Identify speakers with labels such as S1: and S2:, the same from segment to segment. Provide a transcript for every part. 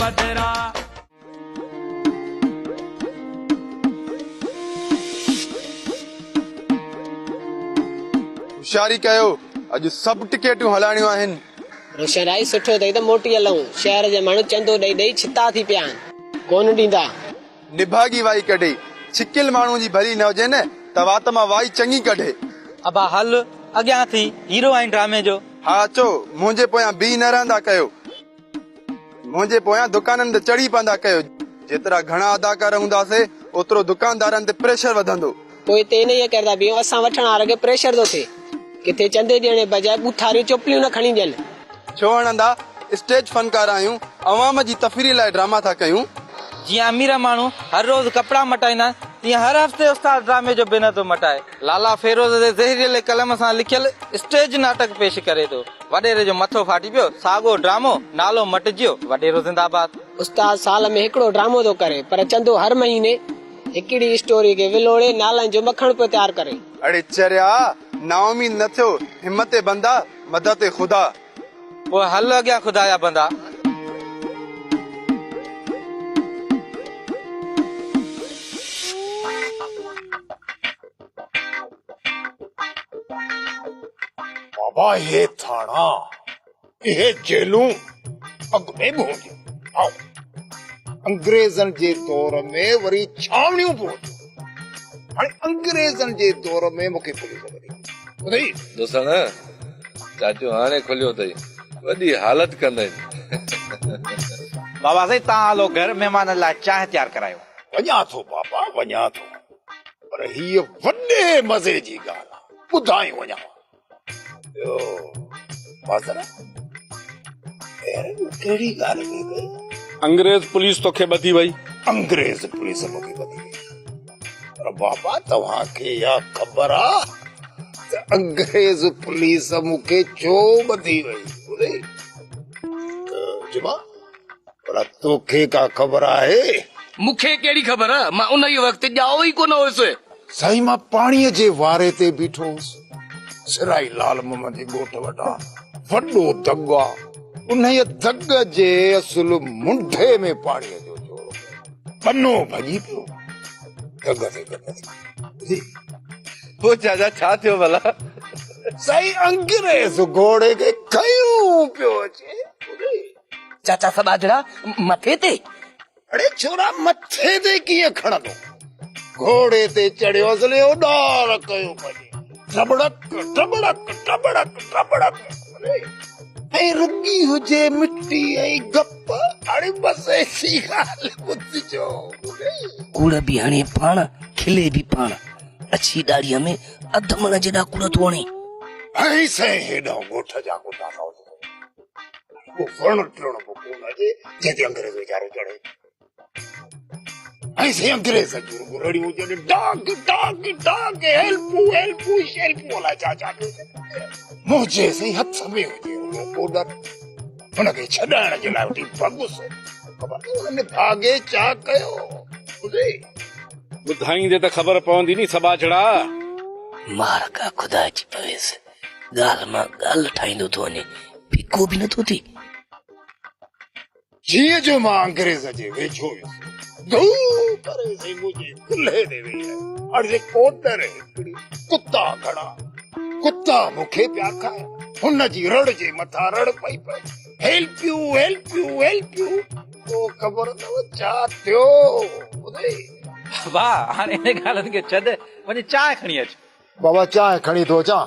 S1: पधरा।
S2: होशियारी कयो, अॼु सभु टिकेटूं हलाइणियूं आहिनि।
S3: रोशनराई सुठो अथई त मोटी हलूं। शहर जे माण्हू चंदो ॾेई ॾेई छिता थी पिया आहिनि, कोन ॾींदा।
S2: निभागी वाई कढे, छिकिल माण्हू जी भली न हुजे न त वात मां वाई चङी कढे।
S4: अबा हल अॻियां थी, हीरो आहीं ड्रामे जो।
S2: हा अचो, मुंहिंजे पोयां बी न रहंदा कयो, मुंहिंजे पोयां दुकाननि ते चढ़ी पवंदा कयो। जेतिरा घणा अदाकार हूंदासीं ओतिरो दुकानदारनि ते प्रेशर वधंदो।
S3: पोइ हिते इन ई करदा बीहो, असां वठण वारे खे प्रेशर थो थिए। किथे चंदे ॾियण जे बजाए ॿुथारियूं चुपलियूं न खणी ॾियनि।
S2: छो हणंदा, स्टेज फनकार आहियूं, अवाम जी तफ़रीह लाइ ड्रामा था कयूं।
S4: जीअं अमीर माण्हू हर रोज़ कपिड़ा मटाईंदा तीअं हर हफ़्ते उस्ताद ड्रामे जो बिन थो मटाए। लाला फेरोज़ जे ज़हरीले कलम सां लिखियल स्टेज नाटक पेश करे थो। वॾेरे जो मथो फाटी पियो, साॻो ड्रामो, नालो मटिजियो, वॾेरो ज़िंदाबाद।
S3: उस्ताद साल में हिकिड़ो ड्रामो थो करे, पर चंदो हर महीने हिकिड़ी स्टोरी खे विलोड़े नालनि जो मखण पियो तयारु करे।
S2: अड़े चरिया, नाउमीद न थियो, हिम्मत बंदा, मदद ख़ुदा।
S4: पोइ हल अॻियां ख़ुदा जा बंदा।
S5: बाबा ये थाना, ये जेलूं अग में पहुंचियूं। आओ, अंग्रेजन जे दौर में वरी छावनियूं पहुंचियूं। हाणे अंग्रेजन जे दौर में मूंखे पुलिस वरी
S6: दोस्तन चाचू हाणे खुलियो अथई, वॾी हालत कंदई।
S7: बाबा साईं तव्हां हलो घर महिमान लाइ चांहि तयारु करायो।
S5: वञा थो बाबा, वञा थो, पर हीअ वॾे मज़े जी ॻाल्हि आहे, ॿुधाई वञा। कहिड़ी ॻाल्हि कई?
S8: अंग्रेज पुलिस तोखे ॿधी वई।
S5: अंग्रेज पुलिस मूंखे ॿधी वई, पर बाबा तव्हांखे इहा ख़बर आहे त अंग्रेज पुलिस मूंखे छो ॿधी वई? पर तोखे का ख़बर आहे?
S1: मूंखे कहिड़ी ख़बर आहे, मां उन ई वक़्तु ॼाओ ई कोन हुयुसि।
S5: साईं मां पाणीअ जे वारे ते बीठो हुउसि, सिराई लाल मोहम्मद जे ॻोठ वटां वॾो दग आहे, उन दग जे असुल मुंडे में पाणीअ जो जोर, पनो भॼी पियो दग ते गॾु।
S6: पोइ चाचा छा थियो भला?
S5: साईं अंग्रेज घोड़े खे खयूं पियो अचे।
S1: चाचा सबाजड़ा मथे ते?
S5: अड़े छोरा मथे ते कीअं खणंदो, घोड़े ते चढ़ियो असले उॾार कयो भॼे, टबड़क टबड़क टबड़क टबड़क। ऐं रुगी हुजे मिट्टी ऐं गप, अड़े बस ऐसी ॻाल्हि ॿुधिजो।
S9: कूड़ बि हणे पाण, खिले बि पाण, अछी ॾाड़ीअ में अधमण जेॾा कूड़ थो हणे।
S5: ऐं साईं हेॾा ॻोठ जा कोठा था वण टिण बि कोन अचे जंहिंते अंग्रेज वीचारो चढ़े। ऐं साईं अंग्रेज जूं गुरड़ियूं जॾहिं डाग डाग डाग हेल्पू हेल्पू शेल्पू अलाए छा छा मुंहिंजे साईं हथ में हुजे कोडर, हुनखे छॾाइण जे लाइ वठी भॻुस, ख़बर हुनने भागे छा कयो?
S8: ॿुधाईंदे त ख़बर पवंदी नी सबाजड़ा।
S9: मार का खुदा जी पवेसि, ॻाल्हि मां ॻाल्हि ठाहींदो थो वञे, फिको बि नथो थिए।
S5: जीअं जो मां अंग्रेज जे वेझो वियुसि, धू करे साईं मुंहिंजे कुल्हे ते वेही रहियो। अड़े कोडर हिकिड़ी, कुता घणा, कुता मूंखे पिया खाए, हुन जी रड़ जे मथां रड़ पई पए, help U help U help U. पोइ ख़बर अथव छा थियो?
S4: वाह, हाणे इन ॻाल्हियुनि खे छॾ, वञी चांहि खणी अच।
S5: बाबा चांहि खणी थो अचां,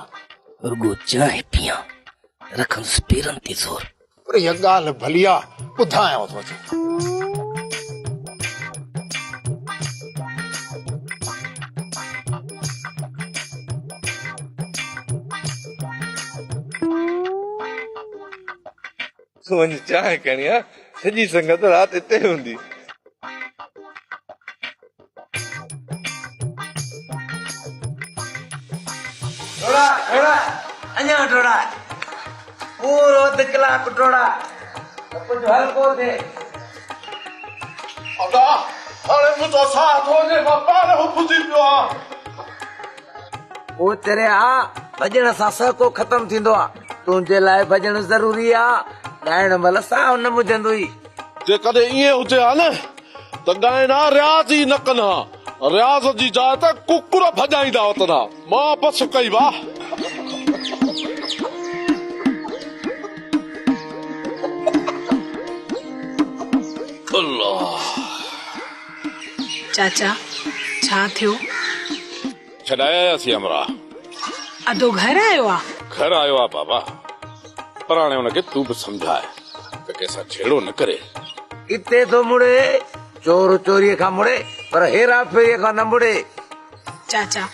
S9: रुगो चांहि पियां, रखंदुसि पेरनि ते ज़ोर।
S5: पर इहा ॻाल्हि भली आहे, ॿुधायांव थो अचे।
S6: वञी चांहि खणी आ, सॼी संगत राति हिते हूंदी।
S4: अञा टोड़ा पूरो अधु कलाक टोड़ा कुझु हल्को थिए।
S5: हाणे मुंहिंजो साथ वञे, मां पाण उबजी पियो आहियां।
S10: ओ तेरे आ भॼण सां सको ख़तम थींदो आहे, तुंहिंजे लाइ भॼण ज़रूरी आहे। ॻाइण महिल साह न मुझंदो ई,
S8: जेकॾहिं ईअं हुजे हा न त ॻाइणा रियाज़ ई न कनि हा, रियाज़ जी जाइ ते कुकुर भॼाईंदा वतन हा। मां बस कई वाह।
S11: चाचा छा थियो?
S8: छॾायासीं अमरा।
S11: अदो घर आयो आ?
S8: घर आयो आहे बाबा, पर हाणे हुनखे तूं बि सम्झाए त कंहिंसां छेड़ो न करे।
S10: इते तो मुड़े, चोर चोरीअ खां मुड़े, पर हेरा फेरीअ खां न मुड़े।
S11: चाचा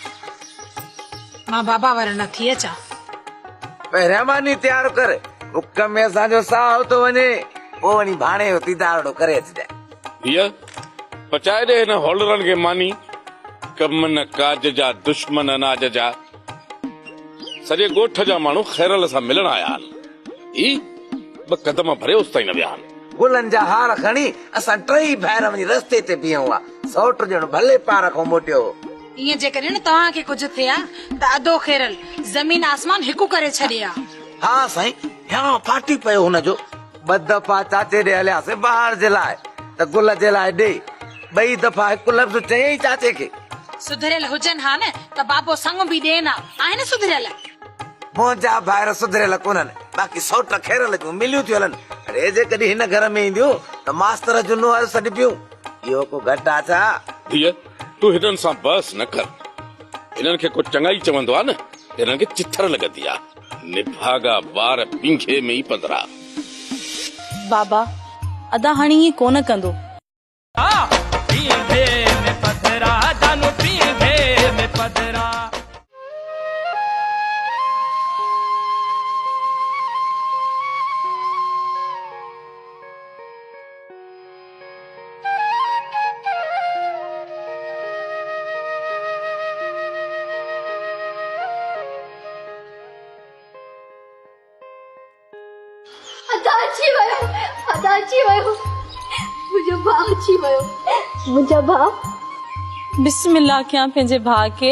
S11: मां बाबा वारा न थी अचां?
S10: पहिरियां मानी तयार कर, मुख में असांजो साहु तो वञे, पोइ वञी भाणे जो तीदारड़ो करे अचिजांइ।
S8: हीअ पचाए ॾे हिन होल्डरनि खे मानी, कम न काज जा दुश्मन अनाज जा। सॼे ॻोठ जा माण्हू खैरल सां मिलण आया आहिनि, ही ॿ कदम भरे उस ताईं न विया आहिनि।
S10: गुलनि जा हार खणी असां टई भाइर वञी रस्ते ते बीहूं हुआ, सौट ॼणो भले पार खां मोटियो।
S11: ईअं जेकॾहिं तव्हांखे कुझु थिया त अदो खेरल ज़मीन आसमान हिकु करे छॾिया।
S10: हा साईं, ह्या फाटी पियो हुनजो। ॿ दफ़ा चाचे ॾे हलियासीं ॿाहिर जे लाइ, त गुल जे लाइ ॾे। ॿई दफ़ा हिकु लफ़्ज़ चयईं चाचे खे।
S11: सुधरियल हुजनि हा न त बाबो संग बि ॾेन आहिनि सुधरियल।
S10: मुंहिंजा भाइर सुधरियल कोन्हनि, बाक़ी सौट खेरल जूं मिलियूं थियूं हलनि। अरे जेकॾहिं हिन घर में ईंदियूं त मास्तर जो नुहर सॾ पियूं। इहो को घटि आहे छा?
S8: धीअ तूं हिननि सां बस न कर, हिननि खे को चङाई चवंदो आहे न, हिननि खे चिथर लॻंदी आहे। निभागा ॿार पिंघे में ई पंदरा।
S12: बाबा अदा हाणे ईअं कोन कंदो।
S13: मुझा भाउ
S12: बिस्मिल्लाह कयां पंहिंजे भाउ खे।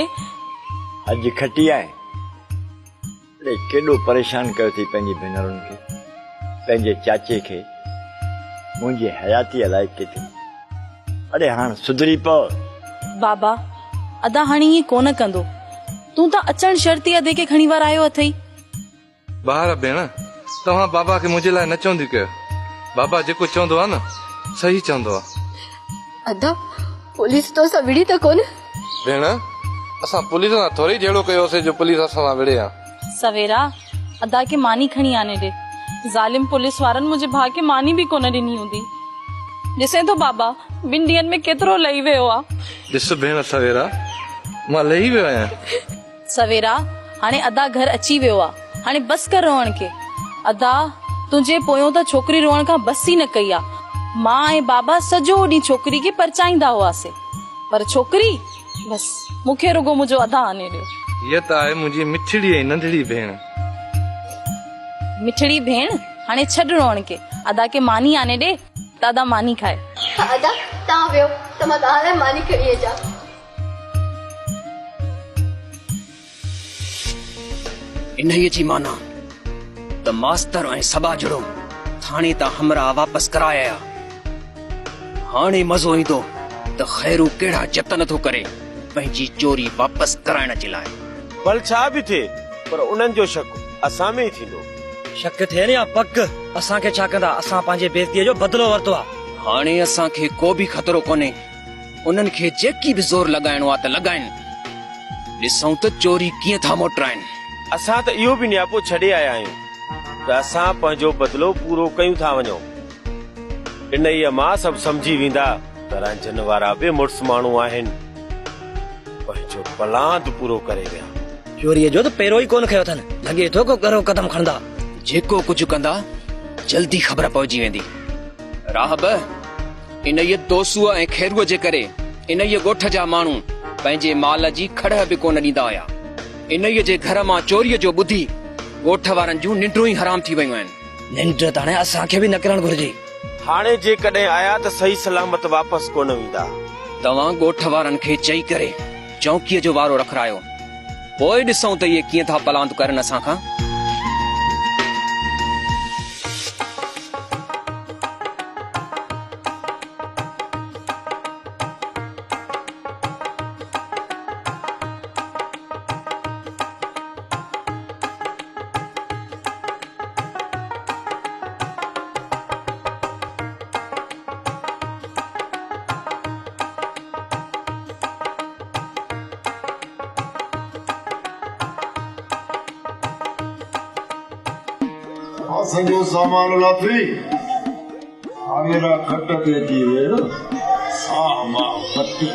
S14: अॼु खटी आहे, केॾो परेशान कयो थी पंहिंजी भेनरुनि खे, पंहिंजे चाचे खे, मुंहिंजी हयाती अलाए किथे। अरे हाणे सुधरी पव।
S12: बाबा अदा हाणे ईअं कोन कंदो। तूं त अचण शर्ती अदे खे खणी वार आयो अथई।
S15: ॿार भेण तव्हां बाबा खे मुंहिंजे लाइ न चवंदी कयो। बाबा जेको चवंदो आहे न सही चवंदो आहे।
S13: अदा पुलिस तो सां विड़ी त कोन?
S15: भेण असां पुलिस सां थोरी जहिड़ो कयोसीं जो पुलिस असां सां विड़े आ।
S12: सवेरा अदा खे मानी खणी आने ॾे। ज़ालिम पुलिस वारनि मुंहिंजे भाउ खे मानी बि कोन ॾिनी हूंदी। ॾिसे तो बाबा ॿिनि ॾींहंनि में केतिरो लही वियो आहे।
S15: ॾिस भेण सवेरा मां लही वियो आहियां।
S12: सवेरा हाणे अदा घर अची वियो आहे, हाणे बस कर रोअण खे। अदा तुंहिंजे पोयों त छोकिरी रोअण खां बस ई न कई आहे। मां ऐं बाबा सॼो ॾींहुं छोकिरी खे परचाईंदा हुआसीं, पर छोकिरी बस मूंखे रुगो मुंहिंजो अदा आने ॾियो।
S15: हीअ त आहे मुंहिंजी मिठड़ी ऐं नंढड़ी भेण।
S12: मिठड़ी भेण हाणे छॾ रोअण खे, अदा खे मानी आने ॾे त अदा मानी खाए।
S13: अदा तव्हां वियो त मां तव्हां लाइ मानी खणी अचां।
S16: इन्हीअ जी माना त मास्तर ऐं सबा जड़ो थाणे तां हमरा वापस कराया। हाणे मज़ो ईंदो त खैरू कहिड़ा जतन थो करे पंहिंजी चोरी वापस कराइण जे लाइ।
S17: भल छा बि थिए पर उन्हनि जो शक असां में ई थींदो।
S18: शक थिए न या पक असांखे छा कंदा? असां पंहिंजे बेइज़तीअ जो बदिलो वरितो आहे।
S16: हाणे असांखे को बि ख़तरो कोन्हे। उन्हनि खे जेकी बि ज़ोर लॻाइणो आहे त लॻाइनि। ॾिसूं त चोरी कीअं था मोटराइनि।
S17: असां त इहो बि नियापो छॾे आया आहियूं त असां पंहिंजो बदिलो पूरो कयूं था वञूं। इन्हीअ मां सभु सम्झी वेंदा त रंजन वारा बि मुड़ुस माण्हू आहिनि, पंहिंजो पलांद पूरो करे विया।
S18: चोरीअ जो त पहिरों ई कोन खयो अथनि, लॻे थो को करो कदम खणंदा।
S16: जेको कुझु कंदा जल्दी ख़बर पहुची वेंदी। राहब इन्हीअ दोसूअ ऐं खैरूअ जे करे इन्हीअ ॻोठ जा माण्हू पंहिंजे माल जी खड़ बि कोन ॾींदा हुया। इन्हीअ जे घर मां चोरीअ जो ॿुधी ॻोठ वारनि जूं निंड्रूं ई हराम थी वयूं आहिनि।
S18: निंड त हाणे असांखे बि न करणु घुर्जे।
S17: हाणे जेकॾहिं आया त सही सलामत वापस कोन वेंदा।
S16: तव्हां ॻोठ वारनि खे चई करे चौकीअ जो वारो रखरायो, पोइ ॾिसूं त इहे कीअं था पलांद करनि असां खां।
S5: सॼो सामान लाथी आवेरा खट ते अची वेर सामा पटी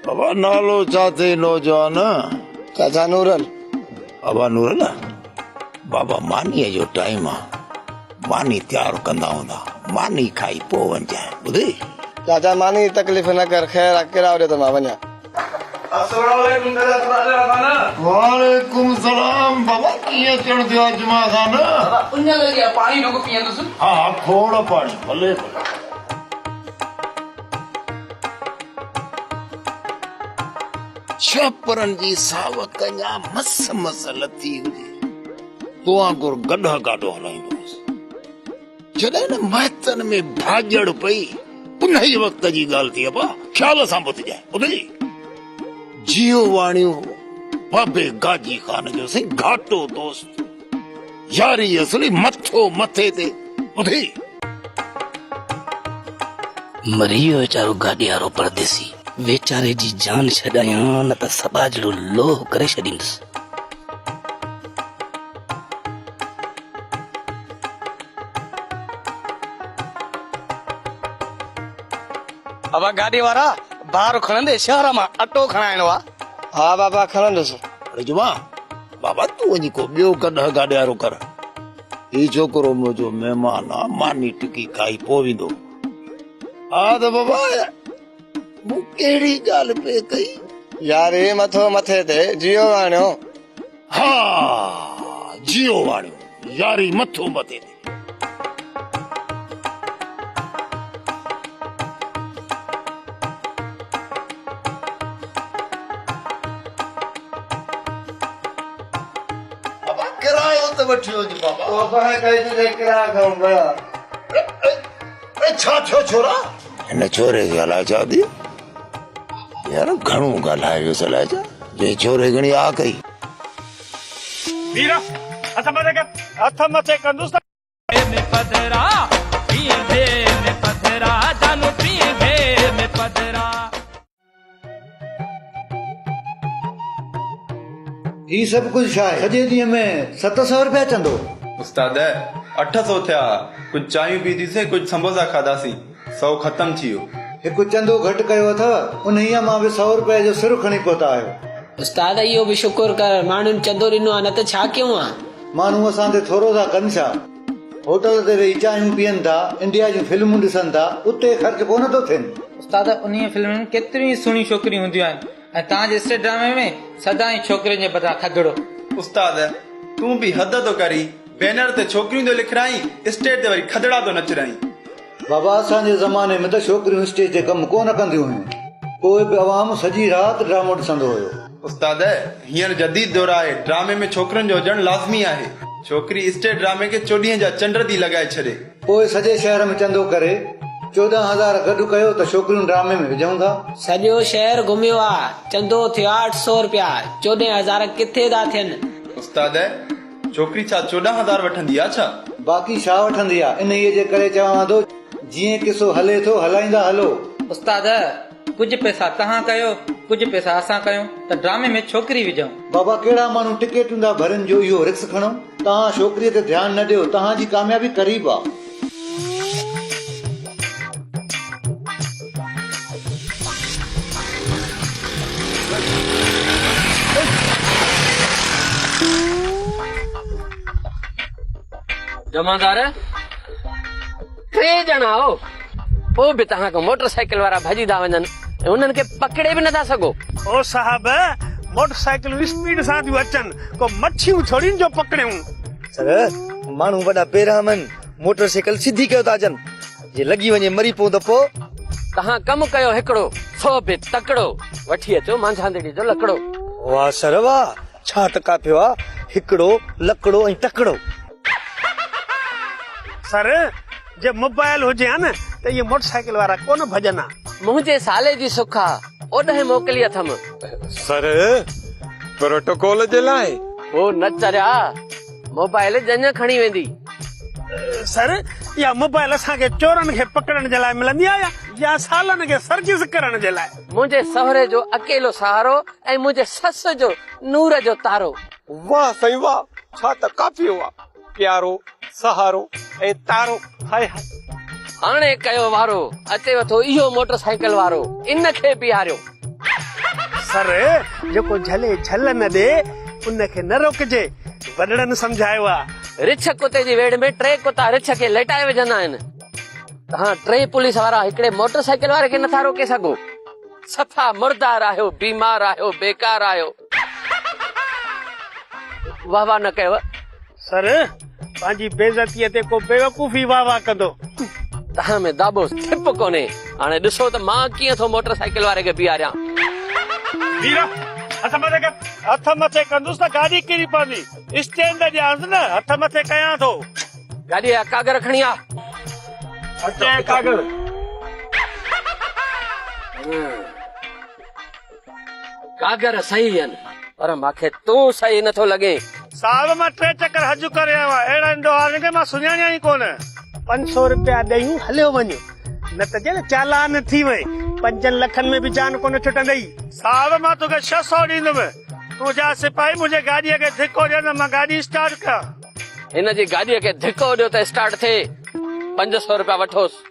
S5: बाबा नालो चाहते नौजवान
S3: चाचा नूरल
S5: बाबा नूरल बाबा मानीअ जो टाइम आहे मानी तयारु कंदा हूंदा मानी खाई पोइ वञजांइ ॿुधी
S3: चाचा मानी तकलीफ़ न कर ख़ैर आहे कहिड़ा वॾे त मां वञा
S5: वालेकुम सलाम बाबा कीअं अचण थियो आहे जुमा खान
S1: पाणी ढुक पीअंदुसि
S5: हा खोड़ पाणी भले छपरनि जी सावक अञा मस मस लथी हुजे तो वांगुरु गॾ गाॾो हलाईंदुसि जॾहिं न महतन में भाॼड़ पई उन ई वक़्त जी ॻाल्हि थी अबा ख़्याल सां ॿुधिजांइ ॿुधी जियो वाणियो बाबे गाजी खान जो सही घाटो दोस्त यारी असली मथो मथे ते ॿुधी
S9: मरी वियो वीचारो गाॾी वारो परदेसी वेचारे जी जान छॾायां न त सबा जहिड़ो लोह करे छॾींदुसि
S1: अब गाॾी वारा ॿाहिरि खणंदे शहर मां अटो खणाइणो आहे
S3: हा बाबा खणंदुसि
S5: अरे जुमा बाबा तूं वञी को ॿियो कॾहिं गाॾी वारो कर ही छोकिरो मुंहिंजो महिमान आहे मानी टिकी खाई पोइ वेंदो हा त बाबा मूं कहिड़ी ॻाल्हि पे कई
S3: यार हे मथो मथे ते जियो वाणियो
S5: हा जियो वाणियो यारी मथो मथे ते किरायो त वठियो जी बाबा
S3: ओ पाण कई तुझे किराया खाऊं गया
S5: छा थियो छोरा हिन छोरे खे हलाए छा थी यार घणो ॻाल्हाए वियो सलाह छा जे छोरे घणी आ कई
S17: वीरा हथ मथे कंदुसि में पधरा में पधरा जानू में पधरा
S19: ही सब कुछ छा आहे सॼे ॾींहं में 700 रुपया चंदो
S20: उस्ताद 800 थिया कुछ चांहियूं पीतीसीं कुछ समोसा खाधासीं 100 ख़तम थी वियो
S19: हिकु चंदो घटि कयो अथव उन ई मां बि 100 रुपया जो सिर खणी पहुता आहियो
S3: उस्ताद इहो बि शुक्र कर माण्हुनि चंदो ॾिनो आहे न त छा कयूं आहे
S19: माण्हू असां ते थोरो था कनि छा होटल ते वेही चांहियूं पीअनि था इंडिया जूं फिल्मूं ॾिसनि था उते ख़र्च कोन थो थियनि
S4: उस्ताद उन फिल्म में केतिरियूं सुहिणियूं छोकिरियूं हूंदियूं आहिनि ऐं तव्हांजे स्टेट ड्रामे में सदाई छोकिरियुनि जे बदिरां खगड़ो
S20: उस्ताद तूं बि हद तो करी बैनर ते छोकिरियूं तो लिखराई स्टेज ते वरी खदड़ा तो नचराई
S19: बाबा असांजे ज़माने में त छोकिरियूं स्टेज ते कमु कोन कंदियूं हुयूं पोइ बि अवाम सॼी राति ड्रामो ॾिसंदो हुयो
S20: उस्ताद हींअर जदीद दौर आहे ड्रामे में छोकिरनि जो हुजणु लाज़मी आहे छोकिरी स्टेज ड्रामे खे 24 जा चंड थी लॻाए छॾे
S19: पोइ सॼे शहर में चंदो करे 14,000 गॾु कयो त छोकिरियूं ड्रामे में विझूं था
S3: सॼो शहर घुमियो आहे चंदो थियो 800 रुपया 14,000 किथे था थियनि
S20: उस्ताद छोकिरी छा 14,000 वठंदी आहे छा
S19: बाक़ी छा वठंदी आहे इन जे करे चवां थो जीअं किसो हले थो हलाईंदा हलो
S4: उस्ताद कुछ पैसा तव्हां कयो कुछ पैसा असां कयूं त ड्रामे में छोकिरी विझूं
S19: बाबा कहिड़ा माण्हू टिकेटूं था भरनि जो इहो रिस्क खणो तव्हां छोकिरीअ ते ध्यानु न ॾियो तव्हांजी कामयाबी क़रीब आहे
S3: जमादार 3 ॼणा हो पोइ बि तव्हां मोटरसाइकिल वारा भॼी था वञनि उन्हनि खे पकड़े बि नथा सघो
S17: ओ साहब मोटरसाइकिल स्पीड सां थियूं अचनि को मच्छियूं थोड़ी जो पकड़ियूं
S21: सर माण्हू वॾा पेरामन मोटरसाइकिल सिधी कयो था अचनि जे लॻी वञे मरी पओ त पोइ
S3: तव्हां कमु कयो हिकिड़ो सो बि तकड़ो वठी अचो मांझांदड़ी जो लकड़ो
S21: वाह सर वाह छा टका पियो आहे हिकिड़ो लकड़ो ऐं तकड़ो
S17: सर जे मोबाइल हुजे हा न त ये मोटरसाइकिल वारा कोन भॼन
S3: मुंहिंजे साले जी सुख आहे ओॾे मोकिली अथमि
S21: सर प्रोटोकॉल जे लाइ
S3: हो न चरिया मोबाइल जंज खणी वेंदी
S17: सर या मोबाइल असांखे चोरनि खे पकड़ण जे लाइ मिलंदी आहे 5 सालनि खे सर्विस करण जे लाइ।
S3: मुंहिंजे सहुरे जो अकेलो सहारो ऐं मुंहिंजे सस जो नूर जो तारो।
S17: वाह साईं वाह, छा त काफ़ी हुआ, प्यारो सहारो ऐं तारो। हाय हाय,
S3: हाणे कयो वारो अचेव थो इहो मोटरसाइकिल वारो, इन खे बीहारियो।
S17: सर जेको झले झल न ॾे उनखे न रोकजे, वॾड़नि सम्झायो आहे।
S3: रिछ कुते जी वेड़ में 3 कुता रिछ खे लेटाए विझंदा आहिनि। तव्हां 3 पुलिस वारा हिकिड़े मोटरसाइकिल वारे खे नथा रोके सघो। सफ़ा मुर्दार आहियो, बीमार आहियो, बेकार आहियो। वाह वाह न कयो
S17: सर, पंहिंजी बेइज्जतीअ ते को बेवकूफ़ी वाह वाह कंदो।
S3: तव्हां में दाबो थिप कोन्हे। हाणे ॾिसो त मां कीअं थो मोटरसाइकिल वारे खे बीहारियां।
S17: वीरा, हथ मथे कंदुसि त गाॾी किरी पवंदी। स्टैंड ॾियांसि न, हथ मथे कयां थो।
S3: गाॾी जा कागर खणी आ।
S17: कागर
S3: कागर सही आहिनि, पर मूंखे तूं सही नथो लॻे।
S17: साहब मां 3 चक्कर हज करे आयो आहियां। अहिड़ा इंदो खे मां सुञाणिया ई कोन। 500 रुपया ॾेयूं हलियो वञो, न त जे चालान थी वई 5 लखनि में बि जान कोन छुटंदई। साहब मां तोखे 600 ॾींदुमि। तूं जा सिपाही मुंहिंजे गाॾीअ खे धिको ॾियो न, मां गाॾी स्टार्ट कयां।
S3: हिन जी गाॾीअ खे धिको ॾियो त स्टार्ट थिए। 500 रुपया वठोसि।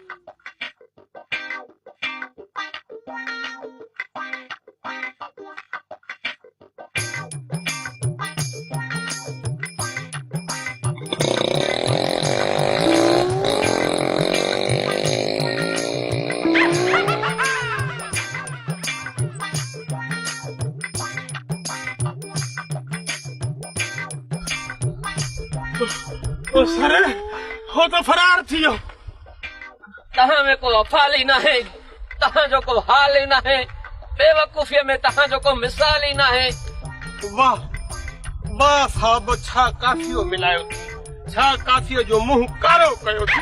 S17: सर हो तो फरार थी वियो।
S3: तव्हां में को अफ़ाल ई नाहे, तव्हांजो को हाल ई नाहे, बेवकूफ़ीअ में तव्हांजो को मिसाल ई नाहे।
S17: वाह वाह साहब, छा काफ़ियो मिलायो, छा काफ़ियो जो मुंहुं कारो कयो थी।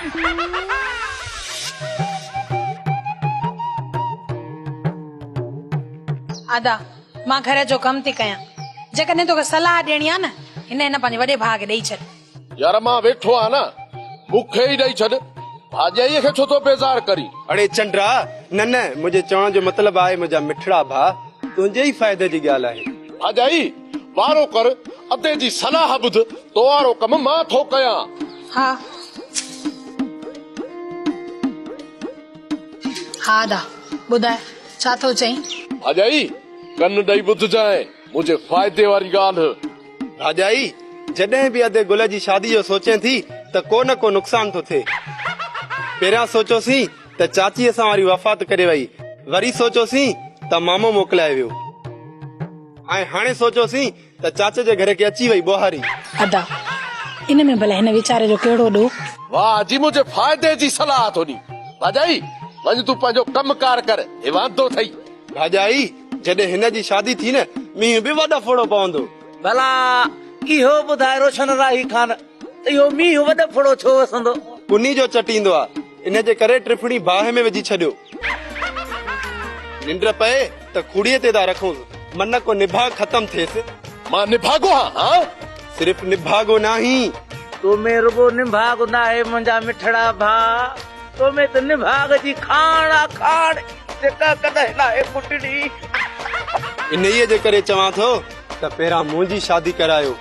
S11: आदा मां घर जो कम थी कयां। जेकॾहिं तोखे सलाह ॾियणी आहे न, हिन पंहिंजे वॾे भाउ खे ॾेई छॾ।
S8: यार मां वेठो आ न, मूंखे ई ॾेई छॾ। भाॼाईअ खे छो तो बेज़ार करी?
S20: अड़े चंद्रा, न न, मुंहिंजे चवण जो मतिलबु आहे मुंहिंजा मिठड़ा भाउ, तुंहिंजे ई फ़ाइदे जी ॻाल्हि आहे।
S8: भाॼाई वारो कर, अदे जी सलाह ॿुध, तो वारो कम मां थो कयां।
S11: हा हा आदा ॿुधाए छा थो चई?
S8: भाॼाई कन ॾेई ॿुधजांइ, मुंहिंजे फ़ाइदे वारी ॻाल्हि।
S20: भाॼाई जॾहिं बि अदे गुल जी शादी जो सोचे थी त को न को नुक़सान थो थिए। पहिरियां सोचियोसीं त चाची असां वारी वफ़ात करे वई, वरी सोचियोसीं त मामो मोकिलाए वियो, ऐं हाणे सोचियोसीं त चाचे जे घर खे अची वई ॿोहारी।
S11: अदा इन में भला हिन वीचारे जो कहिड़ो ॾोह?
S8: वाह जी, मुंहिंजे फ़ाइदे जी सलाह थो ॾी। भाॼाई वञ तूं पंहिंजो कमकार कर, हे वांदो थई।
S20: भाॼाई जॾहिं हिन जी शादी थी न, मींहुं बि वॾो फोड़ो पवंदो।
S10: भला इहो ॿुधाए रोशन राही खान, इहो मींहुं वॾो फोड़ो छो वसंदो?
S20: कुनी जो चटींदो आहे, इन जे करे टिफणी बाहि में विझी छॾियो। निंड पए त कुड़ीअ ते था रखूं, मन को निभाग खत्म थिएसि।
S8: मां निभागो हाँ?
S20: सिर्फ निभागो नाही,
S10: तो में रुगो निभाग ना है मुंहिंजा मिठड़ा भाउ, तो में त निभाग जी खाण आ खाण, जेका कॾहिं ना है पुटड़ी।
S20: इन्हीअ जे करे चवां थो त पहिरां मुंहिंजी शादी करायो।